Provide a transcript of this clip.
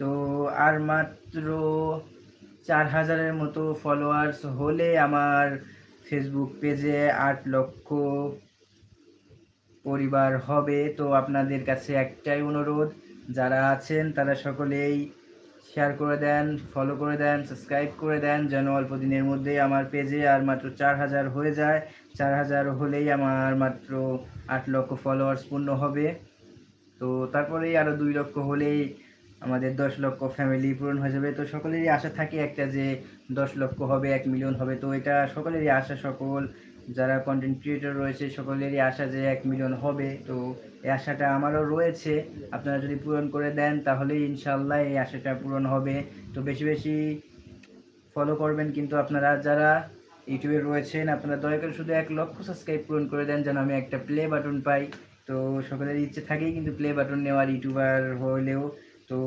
তো আর মাত্র 4000-এর মতো ফলোয়ার্স হলে আমার ফেসবুক পেজে 8 লক্ষ পরিবার হবে। তো আপনাদের কাছে একটাই অনুরোধ, যারা আছেন তারা সকলেই শেয়ার করে দেন, ফলো করে দেন, সাবস্ক্রাইব করে দেন, যেন অল্প দিনের মধ্যেই আমার পেজে আর মাত্র 4000 হয়ে যায়। 4000 হলেই আমার মাত্র 8 লক্ষ ফলোয়ার্স পূর্ণ হবে। তো তারপরেই আরও 2 লক্ষ হলেই আমাদের 10 লক্ষ ফ্যামিলি পূরণ হয়ে যাবে। তো সকলেরই আশা থাকে একটা যে 10 লক্ষ হবে, 1 মিলিয়ন হবে। তো এটা সকলেরই আশা, সকল যারা কন্টেন্ট ক্রিয়েটর রয়েছে সকলেরই আশা যে 1 মিলিয়ন হবে। তো এই আশাটা আমারও রয়েছে, আপনারা যদি পূরণ করে দেন তাহলেই ইনশাল্লাহ এই আশাটা পূরণ হবে। তো বেশি বেশি ফলো করবেন, কিন্তু আপনারা যারা ইউটিউবে রয়েছেন আপনারা দয়া করে শুধু 1 লক্ষ সাবস্ক্রাইব পূরণ করে দেন, যেন আমি একটা প্লে বাটন পাই। তো সকলের ইচ্ছে থাকেই কিন্তু প্লে বাটন নেওয়ার, ইউটিউবার হলেও। তো